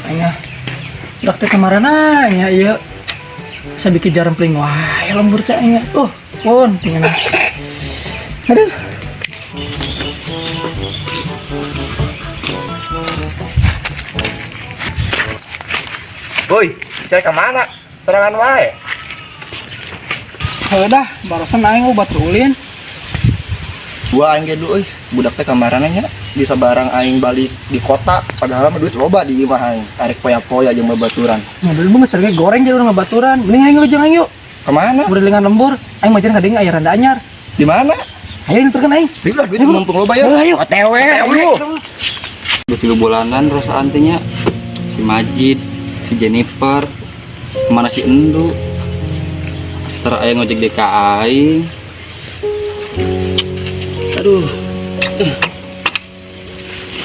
Ayah, dokter kemarin ya, iya. Saya bikin jarum peling, wah, ya lembur caknya. Pun, tinggal. Aduh. Woi, saya kemana? Serangan wae. Udah, barusan aing obat ulin. Gua aing ge dulu budak teh kamarananya bisa barang aing balik di kota padahal mah duit loba di imah aing. Tarik poya-poya jeung babaturan. Nah, dulu mah serge goreng jadi urang babaturan. Mending aing leujeung aing yuk. Kemana? Udah lengan lembur, aing majen kadenge aya randa anyar. Di mana? Ayo nuturkeun aing. Lah duit mumpung loba ya. Ayo. OTW. Udah 3 bulanan terus antinya si Majid, si Jennifer, kemana si Endu. Setelah ayah ngojek DK aing. Aduh.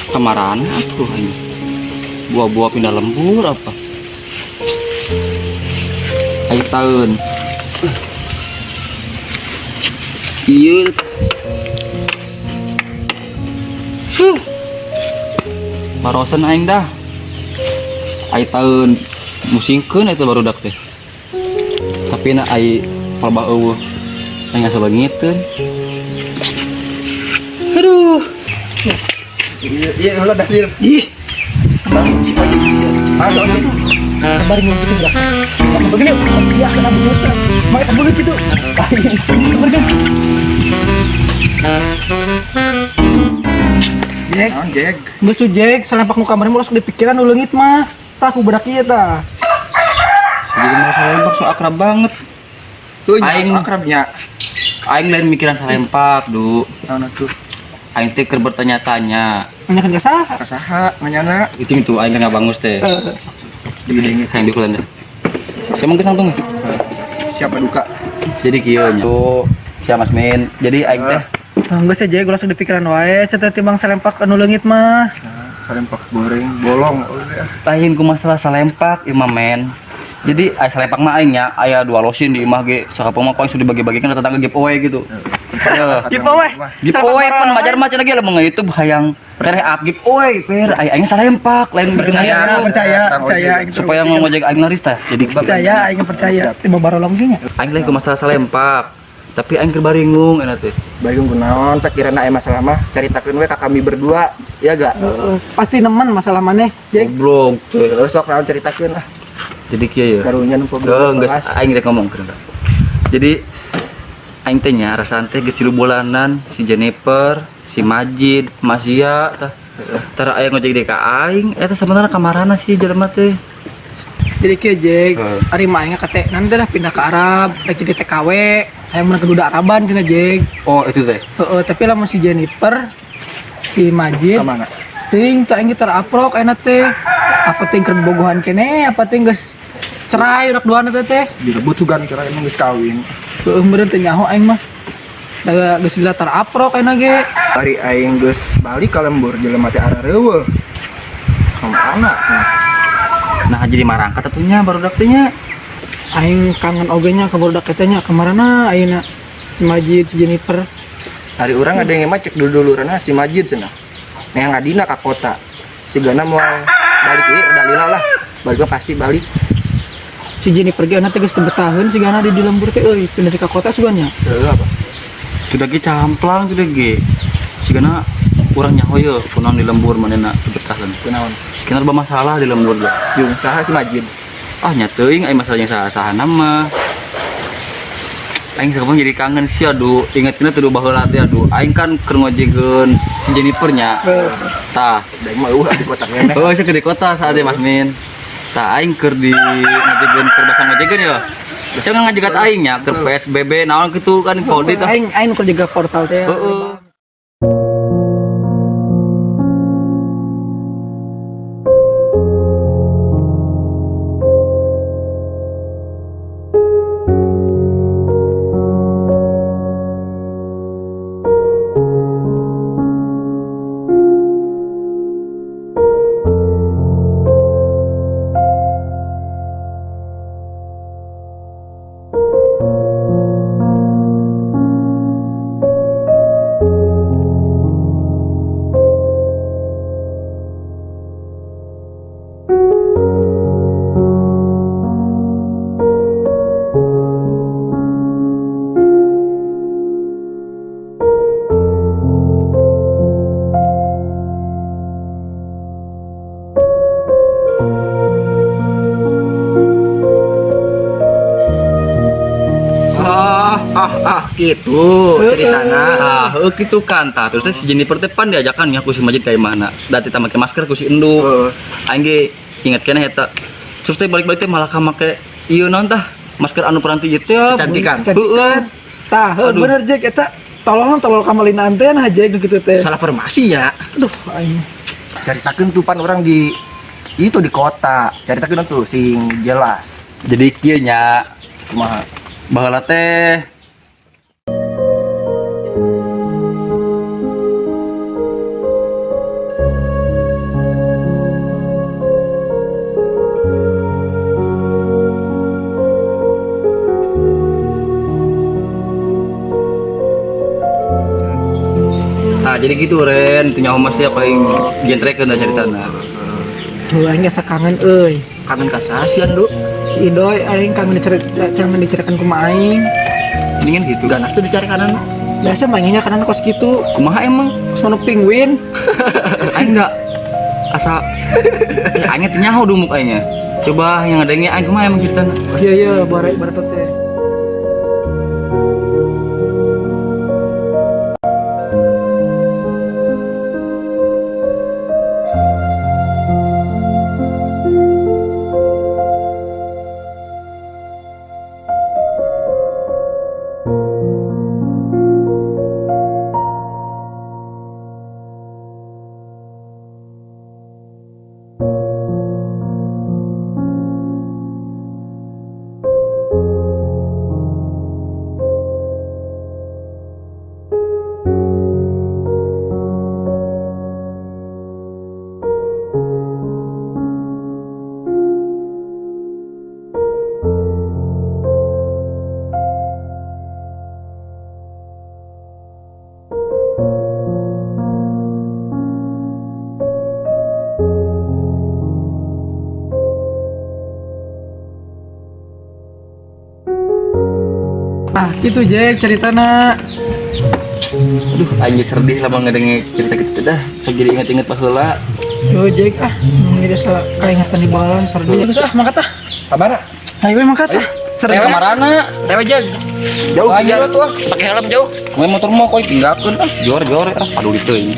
Kamaran atuh aing. Buah-buah pindah lembur apa? Aing tahun. Iya. Barosan aing dah. Aing tahun musingkeun eta barudak teh. Tapi na aing palbah eueuh. Aing asa bangiteun. Aduh. Iya, ulah dah dir. Ih, Masuk aja. kabar gitu enggak? Begini, biasa lah begitu. Main tak boleh gitu. Kabar kan? Jek, Naon, Jeg? geus tuh Jek, salempak nu kamarnya langsung dipikiran nu leungit mah. Tah ku budak ieu tah. Jadi masalah lempar so akrab banget. Tuh Aing. akrabnya. Aing lain mikiran salempak, Du. Naon atuh? Aing teh keur bertanya-tanya. Nanyakeun ka saha? Kasaha nganyana. Itu aing nggak bangus teh. Jadi Aing dikulan deh. Saya mau kesang tuh. siapa duka? Jadi kieu nya. Tuh, siapa Mas Min. Jadi aing teh Geus ya Jek, langsung dipikiran wae cenah timbang salempak anu leungit mah. Salempak goreng bolong. lain ku masalah salempak imah men. Jadi aya salempak mah aing nya aya 2 losin di imah ge sakapung mah paling sudah dibagi-bagikan ke tetangga giveaway gitu. Ya. Giveaway. Giveaway pan majar mah cenah ge lamun YouTube hayang tereh up giveaway per aing salempak lain bikin aya Percaya supaya ngomojek aing laris tah. Jadi percaya aing percaya timbang barolong sih nya. aing lain ku masalah salempak. Tapi aing keur baringung eta teh. Bayung kunaon sakirana aya masalah mah caritakeun we ka kami berdua, ya gak? Pasti nemen masalah maneh, Jek. Goblok teh. Sok naon caritakeun lah. Jadi kieu ya. Karunya nu Geus aing rek ngomong keur. Jadi aing teh nya rasaan teh geus 3 bulanan si Jennifer, si Majid, Masya tah. Tara aya ngojek deui ka aing, eta sebenarnya kamarana sih jelema teh. Jadi kieu Jek, ari mah aing kate nanti dah pindah ke Arab, lagi di TKW, hayang meunang keduda Araban cenah Jek. Oh, itu teh. Tapi lamun si Jennifer, si Majid, Kamana? ting teh aing teraprok ayeuna teh. Apa teh keur bogohan kene, apa teh geus cerai udak duana teh. Direbut sugan cerai emang geus kawin. Heuh meureun teh nyaho aing mah. Da geus dilatar aprok ayeuna ge. Hari aing geus balik ka lembur jelema teh arareueuh. Kamana? Nah, jadi marangkat atunya barudak teh nya. Aing kangen oge nya ka budak teh nya kamarana ayeuna si Majid, si Jennifer. Hari urang ada yang mah cek dulu-dulurana si Majid cenah. Neang ngadina ka kota. Sigana moal balik ieu udah lila lah. Balik pasti balik. Si Jennifer ge anak teh geus 3 tahun sigana di lembur teh euy pindah ka kota suganya. Heuh apa? Sudah ge camplang sudah ge. Sigana urang nyaho ye kunaon di lembur manehna teu betah lan. Kunaon? Sekitar bermasalah di lembur lah. Jeung saha si Majid? nya teuing aing masalah yang saha nama. Aing sekarang jadi kangen sih aduh, ingetkeun tuh baheula teh aduh. Aing kan keur ngojegeun si Jennifer nya. Tah, Daeng mah eueuh di kota keneh. oh saya di kota saat Mas Min. Tah aing keur di ngojegeun keur basa ngojegeun ya. Biasa ngajegat aing nya keur PSBB naon kitu kan kode tah. Aing keur jaga portal teh. Heeh. Gitu ceritana. Tah, gitu kan tah. Terus teh si Jennifer teh pan diajakan nya ku si Majid ka imahna. Da teh make masker ku si Endu. Aing ge inget keneh eta. Terus teh balik-balik teh malah ka make ieu naon tah? Masker anu peranti ieu teh. Kecantikan. Heeh. Tah, bener Jack eta tolol kamalinaan teh nah Jack gitu teh. Salah farmasi ya. Aduh, aing. Caritakeun tuh pan orang di itu di kota. Caritakeun tuh sing jelas. Jadi kieu nya Kumaha? baheula teh nah jadi gitu Ren, itu nyaho mas ya paling jentrekeun da caritana. Tuh aing asa kangen euy. Kangen kasasian lu. Si Idoy aing kangen diceritakan kumaha aing. Mendingan gitu. Ganas tuh dicari kanan. Biasa mainnya karena kos gitu. Kumaha emang? Kos mana penguin. Aing enggak asa aing teh nyaho dumuk aingnya. Coba yang ngadenge aing kumaha emang ceritana? Iya barat teh. Nah, gitu Jack ceritana. Aduh, aing sedih lamun ngadenge cerita kitu dah. Sok jadi inget-inget baheula. Yo Jack ini sa kaingatan di bawah sardi. Terus mangkat ah. Kamana? Ayo mangkat ah. Teh kamarana, Tewe jag. Jauh aja jauh tuh, pakai helm jauh. Motor mau koi tinggalkeun ah, jor-jor ah, paduli teuing.